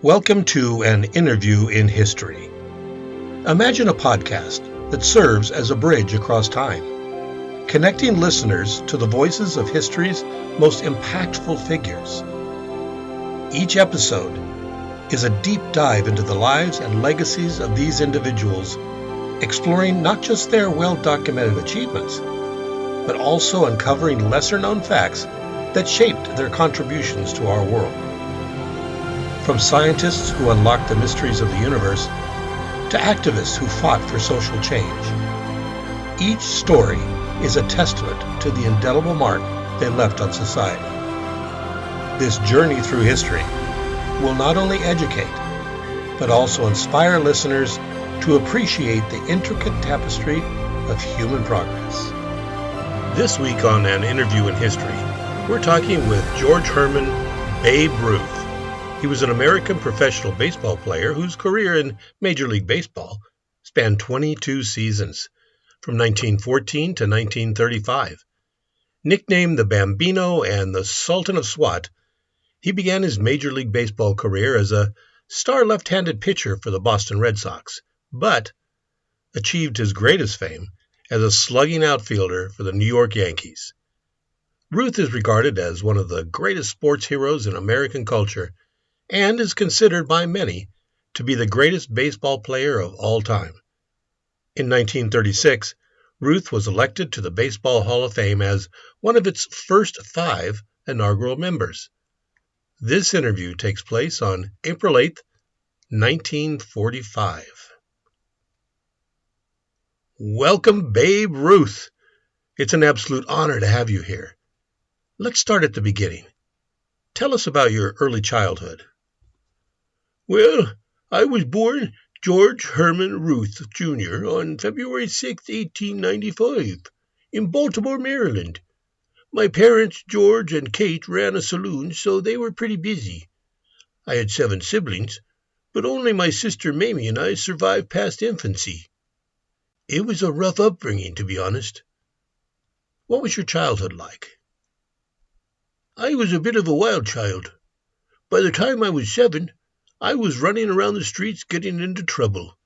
Welcome to an interview in history. Imagine a podcast that serves as a bridge across time, connecting listeners to the voices of history's most impactful figures. Each episode is a deep dive into the lives and legacies of these individuals, exploring not just their well-documented achievements, but also uncovering lesser-known facts that shaped their contributions to our world. From scientists who unlocked the mysteries of the universe to activists who fought for social change, each story is a testament to the indelible mark they left on society. This journey through history will not only educate, but also inspire listeners to appreciate the intricate tapestry of human progress. This week on An Interview in History, we're talking with George Herman, Babe Ruth. He was an American professional baseball player whose career in Major League Baseball spanned 22 seasons, from 1914 to 1935. Nicknamed the Bambino and the Sultan of Swat, he began his Major League Baseball career as a star left-handed pitcher for the Boston Red Sox, but achieved his greatest fame as a slugging outfielder for the New York Yankees. Ruth is regarded as one of the greatest sports heroes in American culture, and is considered by many to be the greatest baseball player of all time. In 1936, Ruth was elected to the Baseball Hall of Fame as one of its first 5 inaugural members. This interview takes place on April 8, 1945. Welcome, Babe Ruth. It's an absolute honor to have you here. Let's start at the beginning. Tell us about your early childhood. Well, I was born George Herman Ruth, Jr. on February 6, 1895, in Baltimore, Maryland. My parents, George and Kate, ran a saloon, so they were pretty busy. I had 7 siblings, but only my sister Mamie and I survived past infancy. It was a rough upbringing, to be honest. What was your childhood like? I was a bit of a wild child. By the time I was 7, I was running around the streets getting into trouble.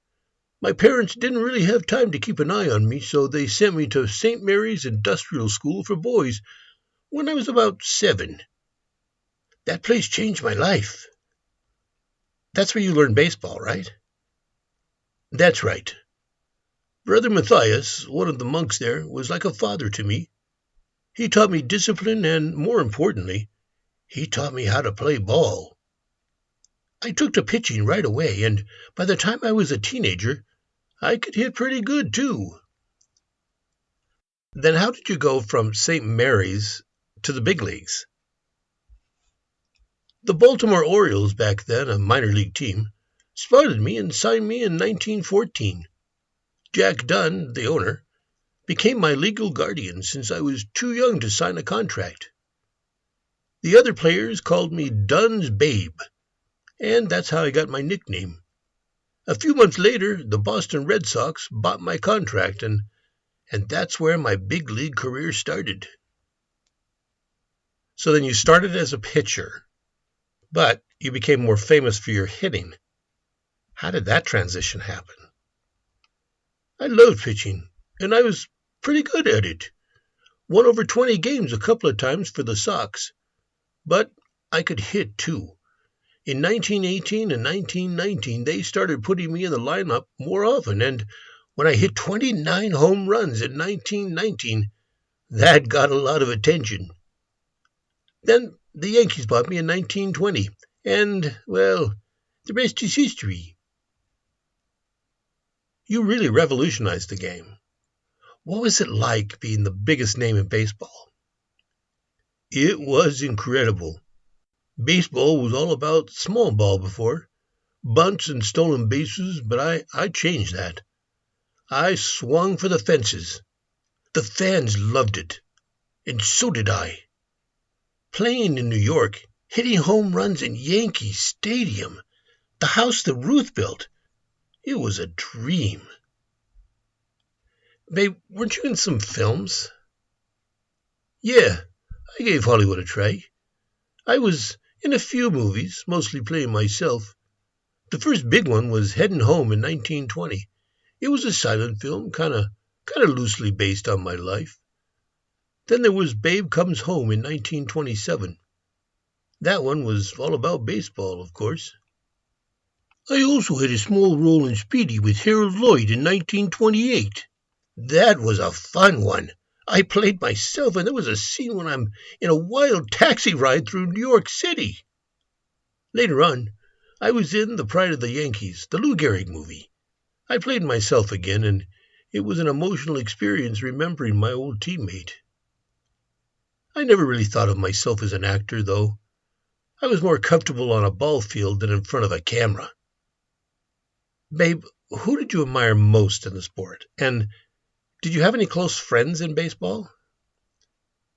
My parents didn't really have time to keep an eye on me, so they sent me to St. Mary's Industrial School for Boys when I was about 7. That place changed my life. That's where you learned baseball, right? That's right. Brother Matthias, one of the monks there, was like a father to me. He taught me discipline and, more importantly, he taught me how to play ball. I took to pitching right away, and by the time I was a teenager, I could hit pretty good, too. Then how did you go from St. Mary's to the big leagues? The Baltimore Orioles, back then a minor league team, spotted me and signed me in 1914. Jack Dunn, the owner, became my legal guardian since I was too young to sign a contract. The other players called me Dunn's Babe, and that's how I got my nickname. A few months later, the Boston Red Sox bought my contract, and that's where my big league career started. So then you started as a pitcher, but you became more famous for your hitting. How did that transition happen? I loved pitching, and I was pretty good at it. Won over 20 games a couple of times for the Sox, but I could hit too. In 1918 and 1919, they started putting me in the lineup more often, and when I hit 29 home runs in 1919, that got a lot of attention. Then the Yankees bought me in 1920, and, well, the rest is history. You really revolutionized the game. What was it like being the biggest name in baseball? It was incredible. Baseball was all about small ball before, bunts and stolen bases, but I changed that. I swung for the fences. The fans loved it, and so did I. Playing in New York, hitting home runs in Yankee Stadium, the house that Ruth built, it was a dream. Babe, weren't you in some films? Yeah, I gave Hollywood a try. I was in a few movies, mostly playing myself, The first big one was Headin' Home in 1920. It was a silent film, kind of loosely based on my life. Then there was Babe Comes Home in 1927. That one was all about baseball, of course. I also had a small role in Speedy with Harold Lloyd in 1928. That was a fun one. I played myself, and there was a scene when I'm in a wild taxi ride through New York City. Later on, I was in The Pride of the Yankees, the Lou Gehrig movie. I played myself again, and it was an emotional experience remembering my old teammate. I never really thought of myself as an actor, though. I was more comfortable on a ball field than in front of a camera. Babe, who did you admire most in the sport? And did you have any close friends in baseball?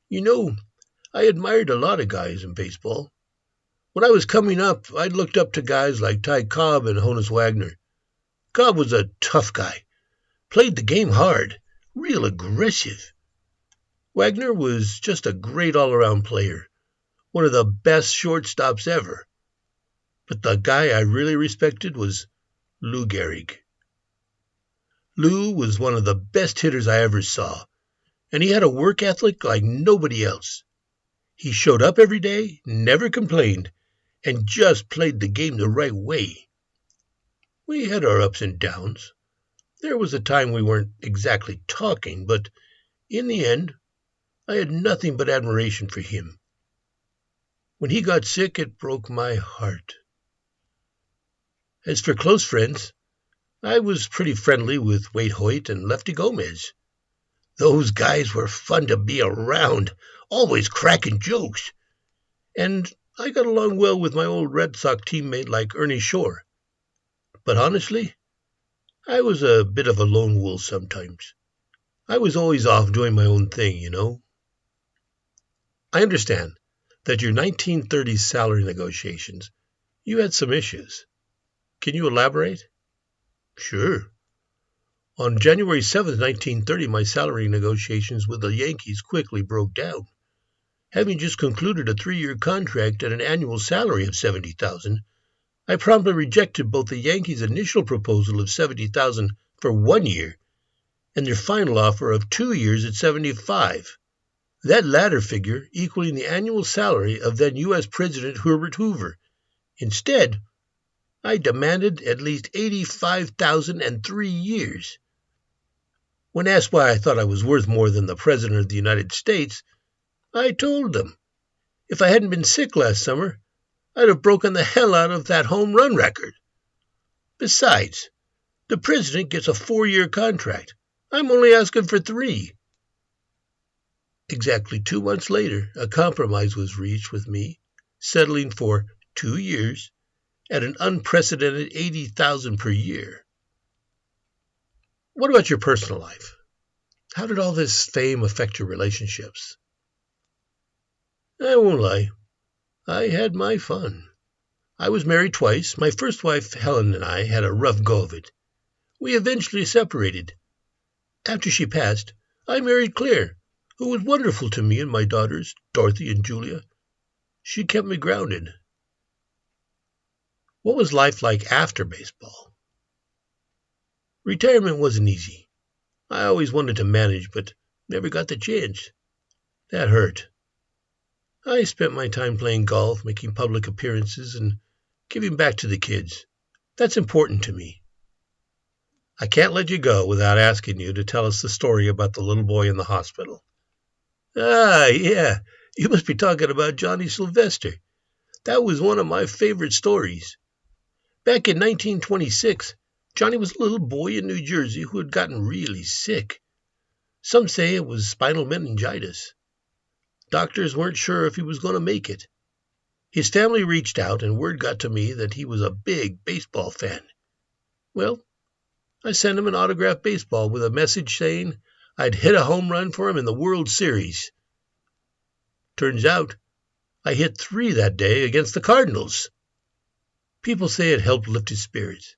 You know, I admired a lot of guys in baseball. When I was coming up, I looked up to guys like Ty Cobb and Honus Wagner. Cobb was a tough guy, played the game hard, real aggressive. Wagner was just a great all-around player, one of the best shortstops ever. But the guy I really respected was Lou Gehrig. Lou was one of the best hitters I ever saw, and he had a work ethic like nobody else. He showed up every day, never complained, and just played the game the right way. We had our ups and downs. There was a time we weren't exactly talking, but in the end, I had nothing but admiration for him. When he got sick, it broke my heart. As for close friends, I was pretty friendly with Wade Hoyt and Lefty Gomez. Those guys were fun to be around, always cracking jokes. And I got along well with my old Red Sox teammate like Ernie Shore. But honestly, I was a bit of a lone wolf sometimes. I was always off doing my own thing, you know. I understand that your 1930s salary negotiations, you had some issues. Can you elaborate? Sure. On January 7th, 1930, my salary negotiations with the Yankees quickly broke down. Having just concluded a 3-year contract at an annual salary of $70,000, I promptly rejected both the Yankees' initial proposal of $70,000 for 1 year and their final offer of 2 years at $75,000. That latter figure equaling the annual salary of then U.S. President Herbert Hoover. Instead, I demanded at least $85,000 and 3 years. When asked why I thought I was worth more than the President of the United States, I told them, if I hadn't been sick last summer, I'd have broken the hell out of that home run record. Besides, the President gets a 4-year contract. I'm only asking for 3. Exactly 2 months later, a compromise was reached with me, settling for 2 years at an unprecedented $80,000 per year. What about your personal life? How did all this fame affect your relationships? I won't lie. I had my fun. I was married twice. My first wife, Helen, and I had a rough go of it. We eventually separated. After she passed, I married Claire, who was wonderful to me and my daughters, Dorothy and Julia. She kept me grounded. What was life like after baseball? Retirement wasn't easy. I always wanted to manage, but never got the chance. That hurt. I spent my time playing golf, making public appearances, and giving back to the kids. That's important to me. I can't let you go without asking you to tell us the story about the little boy in the hospital. Ah, yeah, you must be talking about Johnny Sylvester. That was one of my favorite stories. Back in 1926, Johnny was a little boy in New Jersey who had gotten really sick. Some say it was spinal meningitis. Doctors weren't sure if he was going to make it. His family reached out, and word got to me that he was a big baseball fan. Well, I sent him an autographed baseball with a message saying I'd hit a home run for him in the World Series. Turns out, I hit 3 that day against the Cardinals. People say it helped lift his spirits.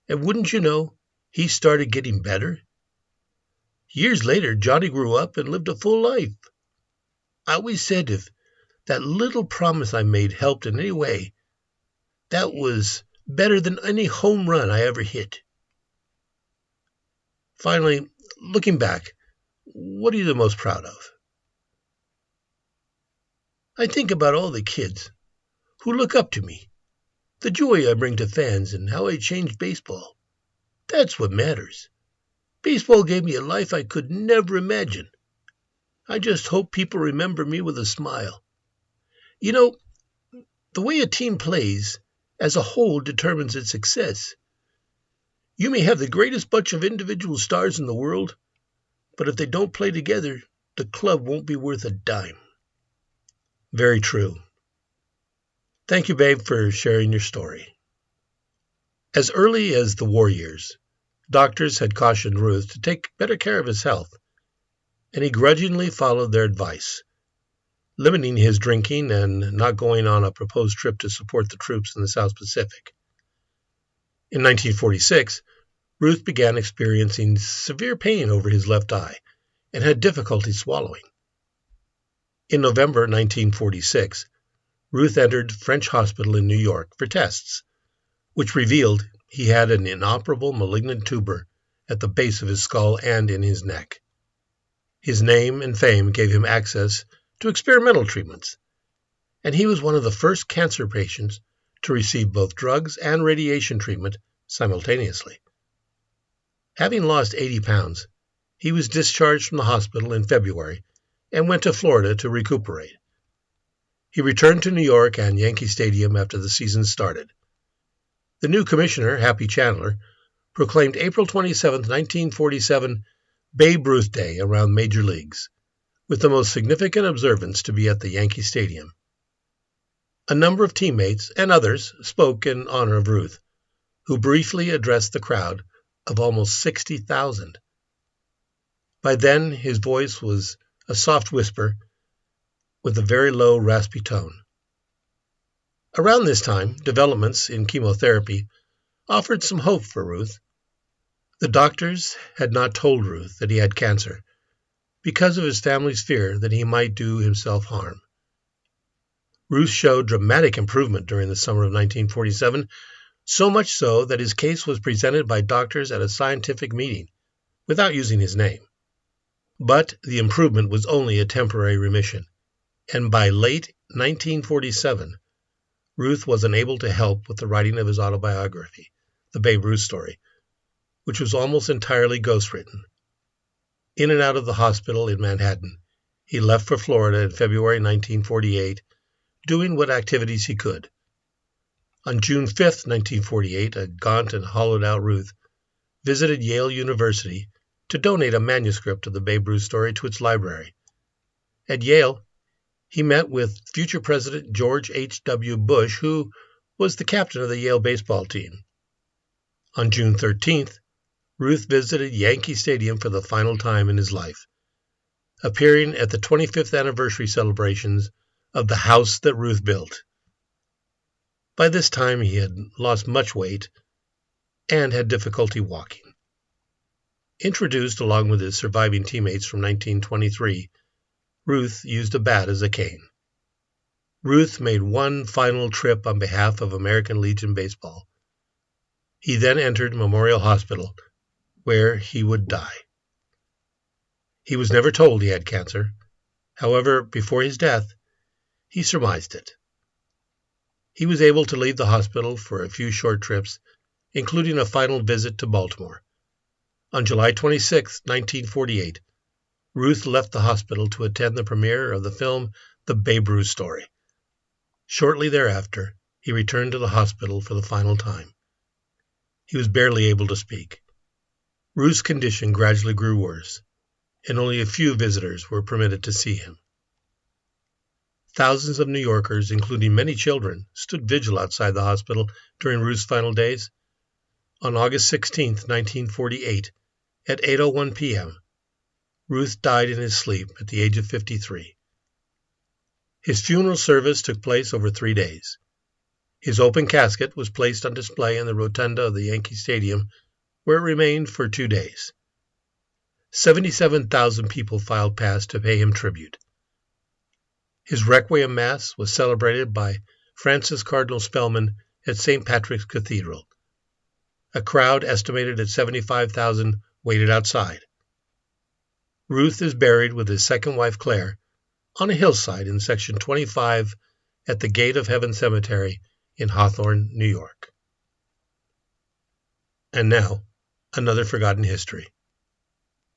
And wouldn't you know, he started getting better. Years later, Johnny grew up and lived a full life. I always said if that little promise I made helped in any way, that was better than any home run I ever hit. Finally, looking back, what are you the most proud of? I think about all the kids who look up to me, the joy I bring to fans, and how I changed baseball. That's what matters. Baseball gave me a life I could never imagine. I just hope people remember me with a smile. You know, the way a team plays as a whole determines its success. You may have the greatest bunch of individual stars in the world, but if they don't play together, the club won't be worth a dime. Very true. Thank you, babe, for sharing your story. As early as the war years, doctors had cautioned Ruth to take better care of his health, and he grudgingly followed their advice, limiting his drinking and not going on a proposed trip to support the troops in the South Pacific. In 1946, Ruth began experiencing severe pain over his left eye and had difficulty swallowing. In November 1946, Ruth entered French Hospital in New York for tests, which revealed he had an inoperable malignant tumor at the base of his skull and in his neck. His name and fame gave him access to experimental treatments, and he was one of the first cancer patients to receive both drugs and radiation treatment simultaneously. Having lost 80 pounds, he was discharged from the hospital in February and went to Florida to recuperate. He returned to New York and Yankee Stadium after the season started. The new commissioner, Happy Chandler, proclaimed April 27, 1947, Babe Ruth Day around major leagues, with the most significant observance to be at the Yankee Stadium. A number of teammates and others spoke in honor of Ruth, who briefly addressed the crowd of almost 60,000. By then, his voice was a soft whisper with a very low, raspy tone. Around this time, developments in chemotherapy offered some hope for Ruth. The doctors had not told Ruth that he had cancer because of his family's fear that he might do himself harm. Ruth showed dramatic improvement during the summer of 1947, so much so that his case was presented by doctors at a scientific meeting without using his name. But the improvement was only a temporary remission, and by late 1947, Ruth was unable to help with the writing of his autobiography, The Babe Ruth Story, which was almost entirely ghostwritten. In and out of the hospital in Manhattan, he left for Florida in February 1948, doing what activities he could. On June 5, 1948, a gaunt and hollowed-out Ruth visited Yale University to donate a manuscript of the Babe Ruth Story to its library. At Yale, he met with future President George H.W. Bush, who was the captain of the Yale baseball team. On June 13th, Ruth visited Yankee Stadium for the final time in his life, appearing at the 25th anniversary celebrations of the house that Ruth built. By this time, he had lost much weight and had difficulty walking. Introduced along with his surviving teammates from 1923, Ruth used a bat as a cane. Ruth made one final trip on behalf of American Legion Baseball. He then entered Memorial Hospital, where he would die. He was never told he had cancer. However, before his death, he surmised it. He was able to leave the hospital for a few short trips, including a final visit to Baltimore. On July 26, 1948, Ruth left the hospital to attend the premiere of the film The Babe Ruth Story. Shortly thereafter, he returned to the hospital for the final time. He was barely able to speak. Ruth's condition gradually grew worse, and only a few visitors were permitted to see him. Thousands of New Yorkers, including many children, stood vigil outside the hospital during Ruth's final days. On August 16, 1948, at 8:01 p.m., Ruth died in his sleep at the age of 53. His funeral service took place over 3 days. His open casket was placed on display in the rotunda of the Yankee Stadium, where it remained for 2 days. 77,000 people filed past to pay him tribute. His Requiem Mass was celebrated by Francis Cardinal Spellman at St. Patrick's Cathedral. A crowd estimated at 75,000 waited outside. Ruth is buried with his second wife Claire on a hillside in Section 25 at the Gate of Heaven Cemetery in Hawthorne, New York. And now, another forgotten history.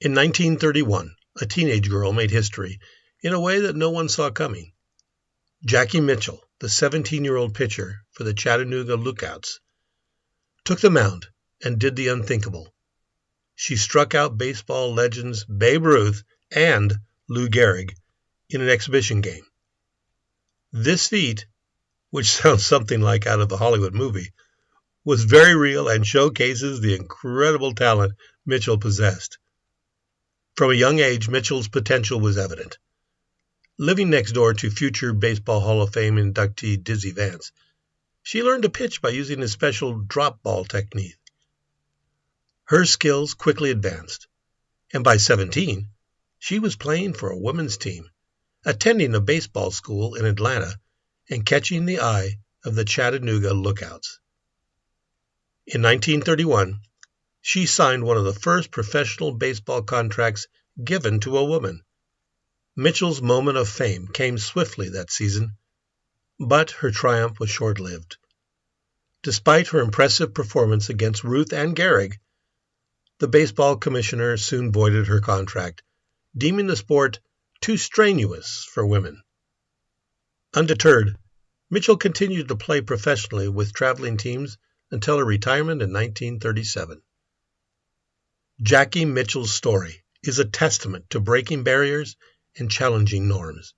In 1931, a teenage girl made history in a way that no one saw coming. Jackie Mitchell, the 17-year-old pitcher for the Chattanooga Lookouts, took the mound and did the unthinkable. She struck out baseball legends Babe Ruth and Lou Gehrig in an exhibition game. This feat, which sounds something like out of a Hollywood movie, was very real and showcases the incredible talent Mitchell possessed. From a young age, Mitchell's potential was evident. Living next door to future Baseball Hall of Fame inductee Dizzy Vance, she learned to pitch by using a special drop ball technique. Her skills quickly advanced, and by 17, she was playing for a women's team, attending a baseball school in Atlanta, and catching the eye of the Chattanooga Lookouts. In 1931, she signed one of the first professional baseball contracts given to a woman. Mitchell's moment of fame came swiftly that season, but her triumph was short-lived. Despite her impressive performance against Ruth and Gehrig, the baseball commissioner soon voided her contract, deeming the sport too strenuous for women. Undeterred, Mitchell continued to play professionally with traveling teams until her retirement in 1937. Jackie Mitchell's story is a testament to breaking barriers and challenging norms.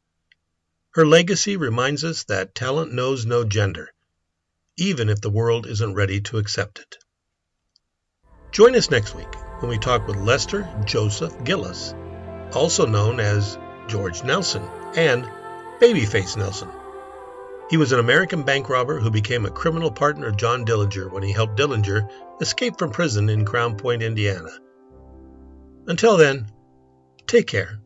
Her legacy reminds us that talent knows no gender, even if the world isn't ready to accept it. Join us next week when we talk with Lester Joseph Gillis, also known as George Nelson and Babyface Nelson. He was an American bank robber who became a criminal partner of John Dillinger when he helped Dillinger escape from prison in Crown Point, Indiana. Until then, take care